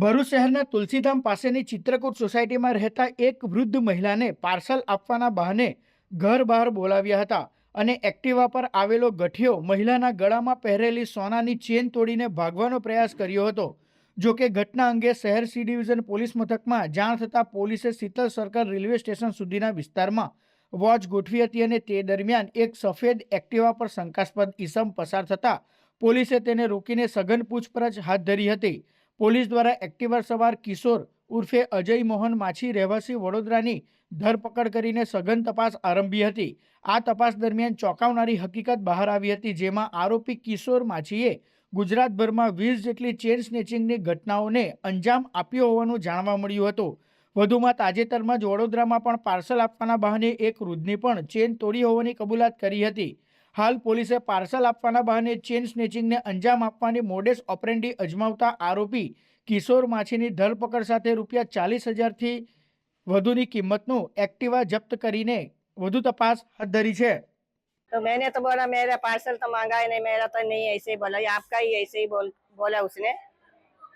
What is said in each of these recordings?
ભરૂચ શહેરના તુલસીધામ પાસેની ચિત્રકૂટ સોસાયટીમાં રહેતા એક વૃદ્ધ મહિલાને પાર્સલ આપવાના બહાને ઘર બહાર બોલાવ્યા હતા અને એક્ટિવા પર આવેલો ગઠિયો મહિલાના ગળામાં પહેરેલી સોનાની ચેન તોડીને ભાગવાનો પ્રયાસ કર્યો હતો। જો કે ઘટના અંગે શહેર સી ડિવિઝન પોલીસ મથકમાં જાણ થતાં પોલીસે શીતલ સર્કલ રેલવે સ્ટેશન સુધીના વિસ્તારમાં વોચ ગોઠવી હતી અને તે દરમિયાન એક સફેદ એક્ટિવા પર શંકાસ્પદ ઈસમ પસાર થતા પોલીસે તેને રોકીને સઘન પૂછપરછ હાથ ધરી હતી। પોલીસ દ્વારા એક્ટિવા સવાર કિશોર ઉર્ફે અજય મોહન માછી રહેવાસી વડોદરાની ધરપકડ કરીને સઘન તપાસ આરંભી હતી। આ તપાસ દરમિયાન ચોંકાવનારી હકીકત બહાર આવી હતી, જેમાં આરોપી કિશોર માછીએ ગુજરાતભરમાં 20 જેટલી ચેન સ્નેચિંગની ઘટનાઓને અંજામ આપ્યો હોવાનું જાણવા મળ્યું હતું। વધુમાં તાજેતરમાં જ વડોદરામાં પણ પાર્સલ આપવાના બહાને એક વૃદ્ધની પણ ચેન તોડી હોવાની કબૂલાત કરી હતી। હાલ પોલીસે પાર્સલ આપવાના બહાને ચેન સ્નેચિંગને અંજામ આપવાની મોડેસ ઓપરેન્ડી અજમાવતા આરોપી કિશોર માછીની ધરપકડ સાથે ₹40,000થી વધુની કિંમતનું એક્ટિવા જપ્ત કરીને વધુ તપાસ હાથ ધરી છે। तो मैंने तो बोला मेरा पार्सल तो मांगा ही नहीं, मेरा तो नहीं, ऐसे ही बोला, ये आपका ही ऐसे ही बोला उसने।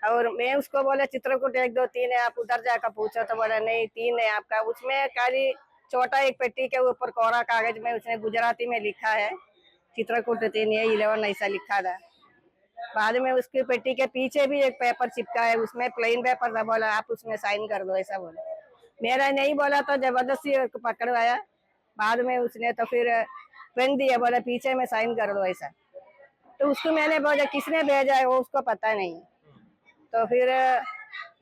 और मैं उसको बोला चित्रकूट 1 2 3 है, आप उधर जाकर पूछो, तो बोला नहीं 3 है आपका। उसमें खाली छोटा एक पेटी के ऊपर कोरा कागज में उसने गुजराती में लिखा है चित्रकूट 3 है 11 ऐसा लिखा था। बाद में उसकी पेटी के पीछे भी एक पेपर चिपका है, उसमें प्लेन पेपर था, बोला आप उसमें साइन कर दो, ऐसा बोला। मेरा नहीं बोला तो जबरदस्ती पकड़वाया। बाद में उसने तो फिर पेन दिया, बोला पीछे में साइन कर दो ऐसा। तो उसको मैंने बोला किसने भेजा है वो उसको पता नहीं, तो फिर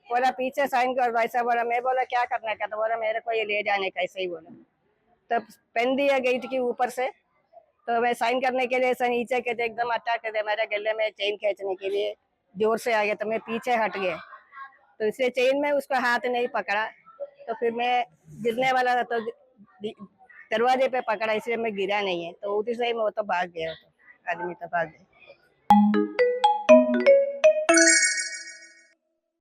बोला पीछे साइन कर दो ऐसा बोला। मैं बोला क्या करने का, तो बोला मेरे को ये ले जाने का, ऐसे ही बोला। तो पेन दिया गेट के ऊपर से, तो मैं साइन करने के लिए ऐसा नीचे के थे, एकदम अटैक कर दिया मेरे गले में, चेन खींचने के लिए जोर से आ गया, तो मैं पीछे हट गया, तो इसलिए चेन में उसका हाथ नहीं पकड़ा, तो फिर मैं गिरने वाला था तो दरवाजे पे पकड़ा, इसलिए मैं गिरा नहीं है, तो उसी से ही मैं तो भाग गया, तो आदमी तो भाग गया।